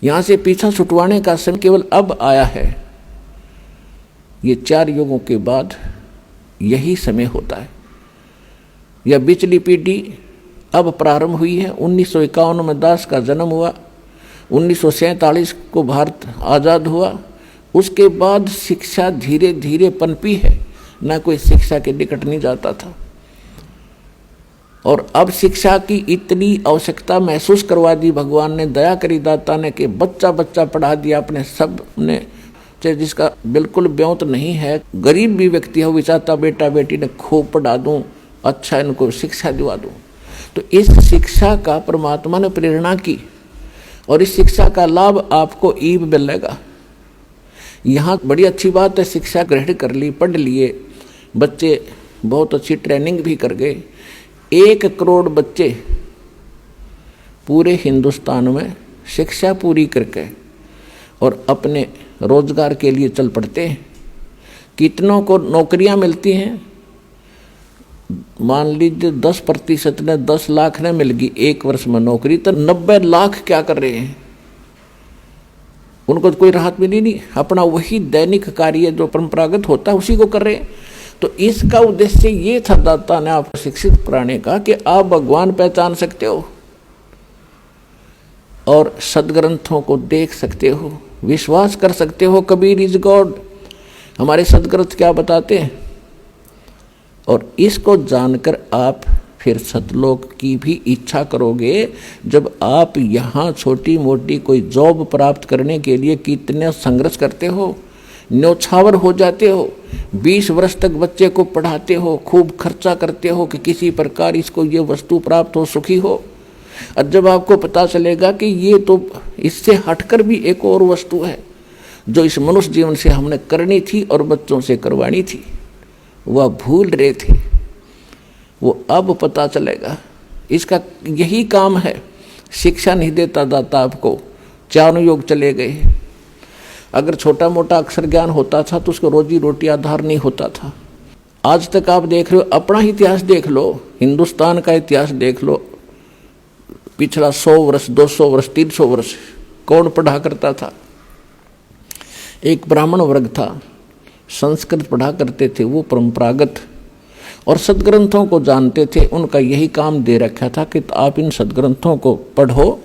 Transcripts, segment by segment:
यहां से पीछा छुटवाने का समय केवल अब आया है। ये 4 युगों के बाद यही समय होता है। यह बिचली पीढ़ी अब प्रारंभ हुई है। 1951 में दास का जन्म हुआ, 1947 को भारत आज़ाद हुआ। उसके बाद शिक्षा धीरे धीरे पनपी है, ना कोई शिक्षा के निकट नहीं जाता था। और अब शिक्षा की इतनी आवश्यकता महसूस करवा दी भगवान ने, दया करी दाता ने, कि बच्चा बच्चा पढ़ा दिया अपने सब ने। चाहे जिसका बिल्कुल ब्योंत नहीं है, गरीब भी व्यक्ति हो, विचारता बेटा बेटी ने खूब पढ़ा दूं, अच्छा इनको शिक्षा दिवा दूं। तो इस शिक्षा का परमात्मा ने प्रेरणा की और इस शिक्षा का लाभ आपको ईब मिलेगा। यहाँ बड़ी अच्छी बात है, शिक्षा ग्रहण कर ली, पढ़ लिए बच्चे, बहुत अच्छी ट्रेनिंग भी कर गए। 1 करोड़ बच्चे पूरे हिंदुस्तान में शिक्षा पूरी करके और अपने रोजगार के लिए चल पड़ते हैं। कितनों को नौकरियां मिलती हैं? मान लीजिए 10% ने, 10 लाख ने मिल गई 1 वर्ष में नौकरी, तो 90 लाख क्या कर रहे हैं? उनको तो कोई राहत मिली नहीं, अपना वही दैनिक कार्य जो परंपरागत होता है उसी को कर रहे हैं। तो इसका उद्देश्य ये था दाता ने आपको शिक्षित कराने का कि आप भगवान पहचान सकते हो और सदग्रंथों को देख सकते हो, विश्वास कर सकते हो। कबीर इज गॉड, हमारे सदग्रंथ क्या बताते हैं। और इसको जानकर आप फिर सतलोक की भी इच्छा करोगे। जब आप यहाँ छोटी मोटी कोई जॉब प्राप्त करने के लिए कितने संघर्ष करते हो, न्योछावर हो जाते हो, 20 वर्ष तक बच्चे को पढ़ाते हो, खूब खर्चा करते हो कि किसी प्रकार इसको ये वस्तु प्राप्त हो, सुखी हो। और जब आपको पता चलेगा कि ये तो इससे हटकर भी एक और वस्तु है जो इस मनुष्य जीवन से हमने करनी थी और बच्चों से करवानी थी, वह भूल रहे थे, वो अब पता चलेगा। इसका यही काम है। शिक्षा नहीं देता दाता आपको, 4 युग चले गए। अगर छोटा मोटा अक्षर ज्ञान होता था तो उसको रोजी रोटी आधार नहीं होता था। आज तक आप देख रहे हो, अपना इतिहास देख लो, हिंदुस्तान का इतिहास देख लो, पिछला 100 वर्ष, 200 वर्ष, 300 वर्ष कौन पढ़ा करता था? एक ब्राह्मण वर्ग था, संस्कृत पढ़ा करते थे, वो परंपरागत और सदग्रंथों को जानते थे। उनका यही काम दे रखा था कि आप इन सदग्रंथों को पढ़ो।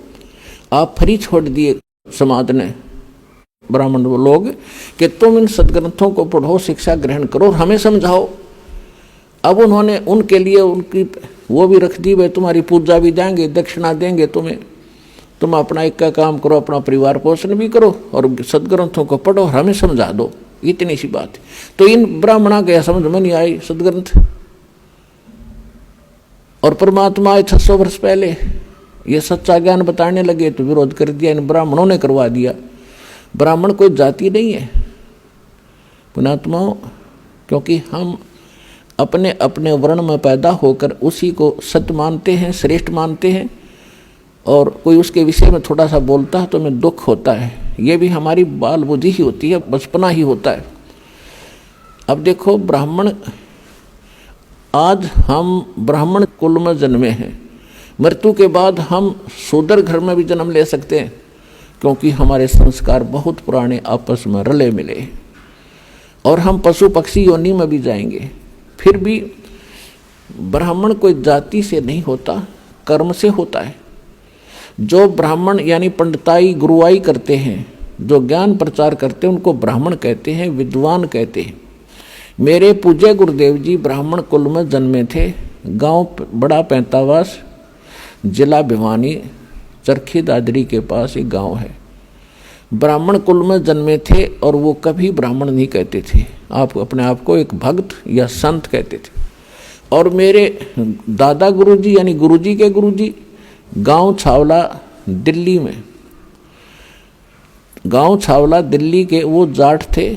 आप फ्री छोड़ दिए समाज ने, ब्राह्मण लोग, कि तुम इन सदग्रंथों को पढ़ो, शिक्षा ग्रहण करो और हमें समझाओ। अब उन्होंने उनके लिए उनकी वो भी रख दी, वे तुम्हारी पूजा भी देंगे, दक्षिणा देंगे तुम्हें, तुम अपना एक का काम करो, अपना परिवार पोषण भी करो और सदग्रंथों को पढ़ो और हमें समझा दो। इतनी सी बात। तो इन ब्राह्मणा के समझ में नहीं आई सदग्रंथ। और परमात्मा आए 600 वर्ष पहले, ये सच्चा ज्ञान बताने लगे तो विरोध कर दिया, इन ब्राह्मणों ने करवा दिया। ब्राह्मण कोई जाति नहीं है पुणात्माओं, क्योंकि हम अपने अपने वर्ण में पैदा होकर उसी को सत्य मानते हैं, श्रेष्ठ मानते हैं। और कोई उसके विषय में थोड़ा सा बोलता है तो हमें दुख होता है। ये भी हमारी बाल बुद्धि ही होती है, बचपना ही होता है। अब देखो, ब्राह्मण, आज हम ब्राह्मण कुल में जन्मे हैं, मृत्यु के बाद हम शूद्र घर में भी जन्म ले सकते हैं, क्योंकि हमारे संस्कार बहुत पुराने आपस में रले मिले। और हम पशु पक्षी योनि में भी जाएंगे। फिर भी ब्राह्मण कोई जाति से नहीं होता, कर्म से होता है। जो ब्राह्मण यानी पंडिताई गुरुआई करते हैं, जो ज्ञान प्रचार करते हैं, उनको ब्राह्मण कहते हैं, विद्वान कहते हैं। मेरे पूज्य गुरुदेव जी ब्राह्मण कुल में जन्मे थे। गांव बड़ा पैंतावास, जिला भिवानी, चरखी दादरी के पास एक गांव है। ब्राह्मण कुल में जन्मे थे और वो कभी ब्राह्मण नहीं कहते थे, आप अपने आप को एक भक्त या संत कहते थे। और मेरे दादा गुरुजी यानी गुरुजी के गुरुजी गांव छावला दिल्ली में, गांव छावला दिल्ली के वो जाट थे।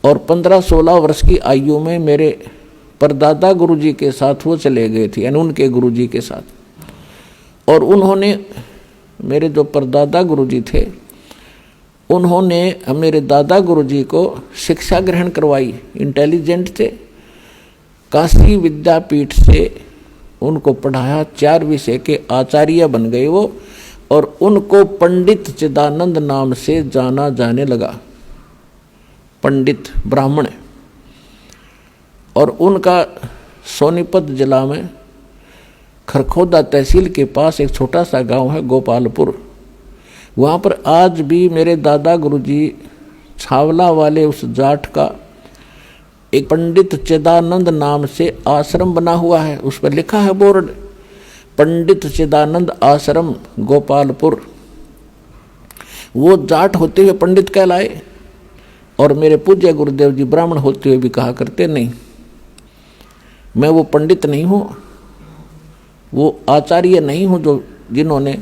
और 15-16 वर्ष की आयु में मेरे परदादा गुरुजी के साथ वो चले गए थे, यानी उनके गुरुजी के साथ। और उन्होंने, मेरे जो परदादा गुरुजी थे, उन्होंने मेरे दादा गुरुजी को शिक्षा ग्रहण करवाई। इंटेलिजेंट थे, काशी विद्यापीठ से उनको पढ़ाया, 4 विषय के आचार्य बन गए वो। और उनको पंडित चिदानंद नाम से जाना जाने लगा। पंडित ब्राह्मण है, और उनका सोनीपत जिला में खरखोदा तहसील के पास एक छोटा सा गांव है गोपालपुर। वहाँ पर आज भी मेरे दादा गुरुजी छावला वाले उस जाट का एक पंडित चिदानंद नाम से आश्रम बना हुआ है। उस पर लिखा है बोर्ड, पंडित चिदानंद आश्रम गोपालपुर। वो जाट होते हुए पंडित कहलाए, और मेरे पूज्य गुरुदेव जी ब्राह्मण होते हुए भी कहा करते नहीं, मैं वो पंडित नहीं हूँ, वो आचार्य नहीं हूँ जो जिन्होंने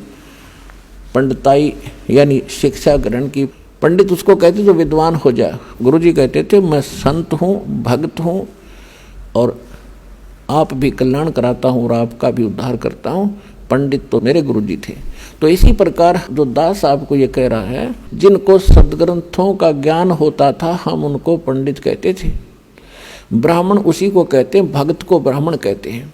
पंडिताई यानी शिक्षा ग्रहण की। पंडित उसको कहते जो विद्वान हो जाए। गुरुजी कहते थे मैं संत हूँ, भक्त हूँ, और आप भी कल्याण कराता हूँ और आपका भी उद्धार करता हूँ। पंडित तो मेरे गुरुजी थे। तो इसी प्रकार जो दास आपको ये कह रहा है, जिनको सदग्रंथों का ज्ञान होता था हम उनको पंडित कहते थे। ब्राह्मण उसी को कहते हैं, भक्त को ब्राह्मण कहते हैं।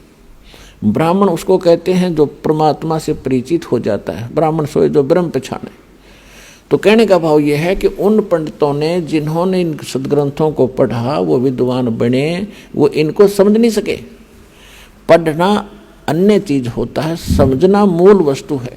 ब्राह्मण उसको कहते हैं जो परमात्मा से परिचित हो जाता है। ब्राह्मण सोए जो ब्रह्म पहचाने। तो कहने का भाव यह है कि उन पंडितों ने जिन्होंने इन सदग्रंथों को पढ़ा वो विद्वान बने, वो इनको समझ नहीं सके। पढ़ना अन्य चीज होता है, समझना मूल वस्तु है।